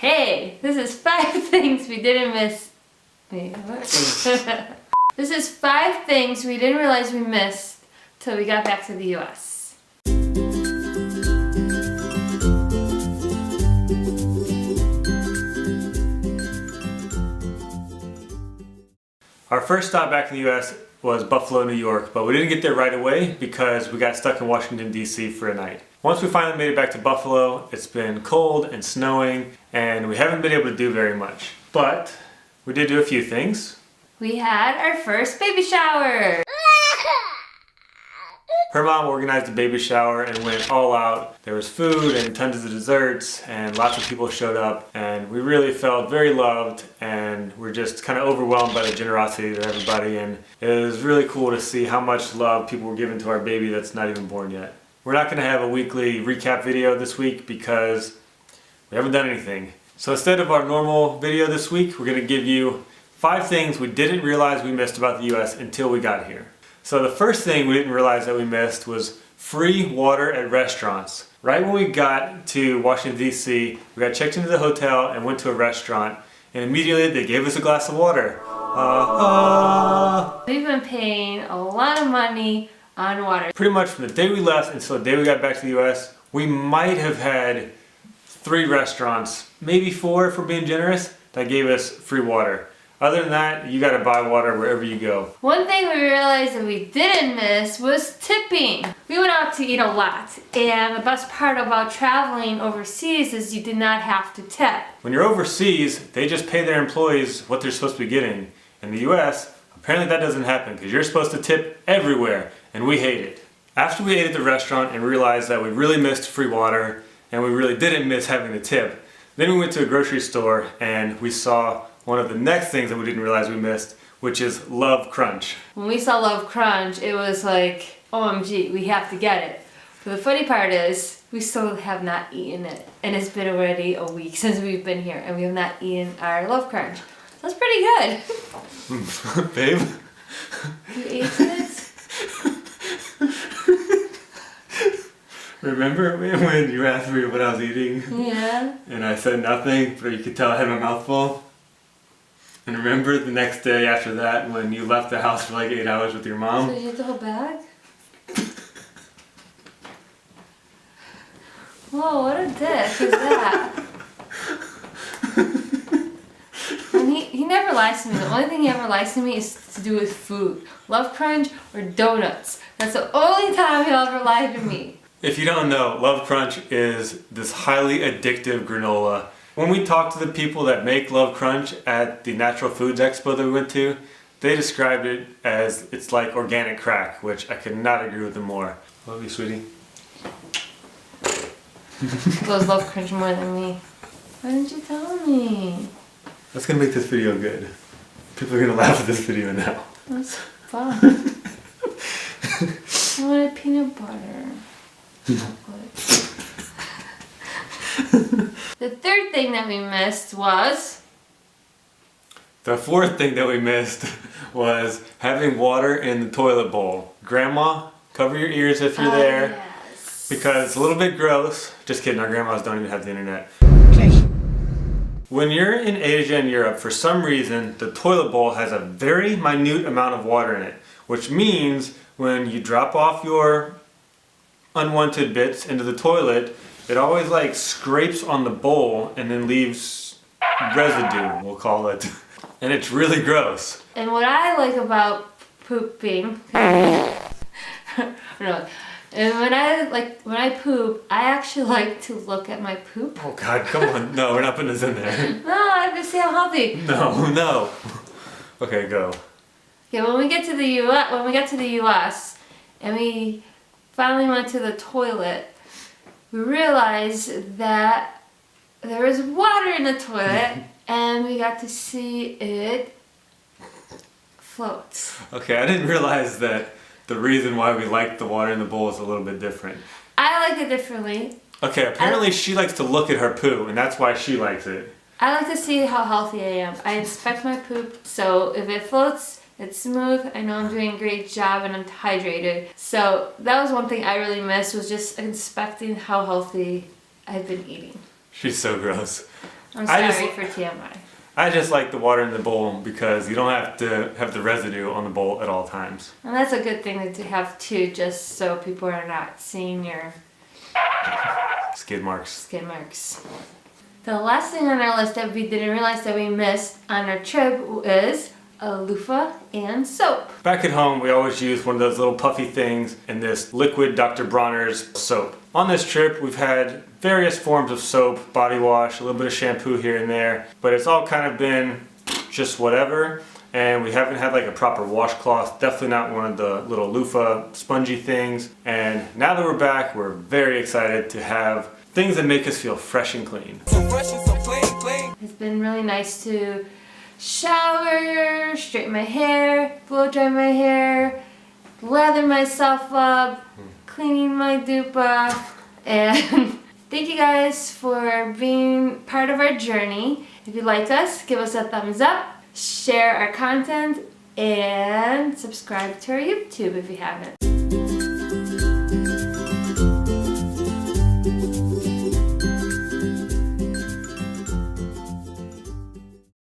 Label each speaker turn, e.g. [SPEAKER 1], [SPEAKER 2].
[SPEAKER 1] Hey, this is 5 things we didn't miss. Wait, what? This is 5 things we didn't realize we missed till we got back to the US.
[SPEAKER 2] Our first stop back in the US was Buffalo, New York, but we didn't get there right away because we got stuck in Washington, D.C. for a night. Once we finally made it back to Buffalo, it's been cold and snowing, and we haven't been able to do very much. But we did do a few things.
[SPEAKER 1] We had our first baby shower!
[SPEAKER 2] Her mom organized a baby shower and went all out. There was food and tons of desserts and lots of people showed up, and we really felt very loved, and we're just kind of overwhelmed by the generosity of everybody, and it was really cool to see how much love people were giving to our baby that's not even born yet. We're not going to have a weekly recap video this week because we haven't done anything. So instead of our normal video this week, we're going to give you 5 things we didn't realize we missed about the US until we got here. So the first thing we didn't realize that we missed was free water at restaurants. Right when we got to Washington, D.C., we got checked into the hotel and went to a restaurant, and immediately they gave us a glass of water.
[SPEAKER 1] We've been paying a lot of money on water.
[SPEAKER 2] Pretty much from the day we left until the day we got back to the US, we might have had 3 restaurants, maybe 4 if we're being generous, that gave us free water. Other than that, you gotta buy water wherever you go.
[SPEAKER 1] One thing we realized that we didn't miss was tipping. We went out to eat a lot, and the best part about traveling overseas is you did not have to tip.
[SPEAKER 2] When you're overseas, they just pay their employees what they're supposed to be getting. In the US, apparently that doesn't happen because you're supposed to tip everywhere, and we hate it. After we ate at the restaurant and realized that we really missed free water, and we really didn't miss having to tip, then we went to a grocery store and we saw one of the next things that we didn't realize we missed, which is Love Crunch.
[SPEAKER 1] When we saw Love Crunch, it was like, OMG, we have to get it. But the funny part is, we still have not eaten it. And it's been already a week since we've been here, and we have not eaten our Love Crunch. That's pretty good.
[SPEAKER 2] Babe?
[SPEAKER 1] You ate it?
[SPEAKER 2] Remember when you asked me what I was eating?
[SPEAKER 1] Yeah.
[SPEAKER 2] And I said nothing, but you could tell I had my mouth full? And remember the next day after that when you left the house for like 8 hours with your mom?
[SPEAKER 1] So you ate the whole bag? Whoa, what a dick is that? And he never lies to me. The only thing he ever lies to me is to do with food. Love Crunch or donuts. That's the only time he'll ever lie to me.
[SPEAKER 2] If you don't know, Love Crunch is this highly addictive granola. When we talked to the people that make Love Crunch at the Natural Foods Expo that we went to, they described it as it's like organic crack, which I could not agree with them more. Love you, sweetie.
[SPEAKER 1] Loves Love Crunch more than me. Why didn't you tell me?
[SPEAKER 2] That's gonna make this video good. People are gonna laugh at this video now.
[SPEAKER 1] That's fun. I wanted peanut butter. The third thing that we missed was...
[SPEAKER 2] The fourth thing that we missed was having water in the toilet bowl. Grandma, cover your ears if you're there.
[SPEAKER 1] Yes.
[SPEAKER 2] Because it's a little bit gross. Just kidding, our grandmas don't even have the internet. When you're in Asia and Europe, for some reason, the toilet bowl has a very minute amount of water in it. Which means when you drop off your unwanted bits into the toilet, it always like scrapes on the bowl and then leaves residue, we'll call it. And it's really gross.
[SPEAKER 1] And what I like about pooping, no, and when I poop, I actually like to look at my poop.
[SPEAKER 2] Oh God, come on. No, we're not putting this in there.
[SPEAKER 1] No, I have to see how healthy.
[SPEAKER 2] No. Okay, go.
[SPEAKER 1] Yeah, when we get to the US and we finally went to the toilet, we realized that there was water in the toilet and we got to see it float.
[SPEAKER 2] Okay, I didn't realize that the reason why we like the water in the bowl is a little bit different.
[SPEAKER 1] I like it differently.
[SPEAKER 2] Okay, apparently she likes to look at her poo, and that's why she likes it.
[SPEAKER 1] I like to see how healthy I am. I inspect my poop, so if it floats, it's smooth, I know I'm doing a great job, and I'm hydrated. So that was one thing I really missed, was just inspecting how healthy I've been eating.
[SPEAKER 2] She's so gross.
[SPEAKER 1] I'm
[SPEAKER 2] I
[SPEAKER 1] sorry
[SPEAKER 2] just-
[SPEAKER 1] for TMI.
[SPEAKER 2] I just like the water in the bowl because you don't have to have the residue on the bowl at all times.
[SPEAKER 1] And that's a good thing to have too, just so people are not seeing your
[SPEAKER 2] Skid marks.
[SPEAKER 1] skid marks. The last thing on our list that we didn't realize that we missed on our trip is a loofah and soap.
[SPEAKER 2] Back at home, we always use one of those little puffy things and this liquid Dr. Bronner's soap. On this trip, we've had various forms of soap, body wash, a little bit of shampoo here and there, but it's all kind of been just whatever, and we haven't had like a proper washcloth, definitely not one of the little loofah spongy things. And now that we're back, we're very excited to have things that make us feel fresh and clean.
[SPEAKER 1] It's been really nice to shower, straighten my hair, blow dry my hair, lather myself up, cleaning my dupa, and thank you guys for being part of our journey. If you like us, give us a thumbs up, share our content, and subscribe to our YouTube if you haven't.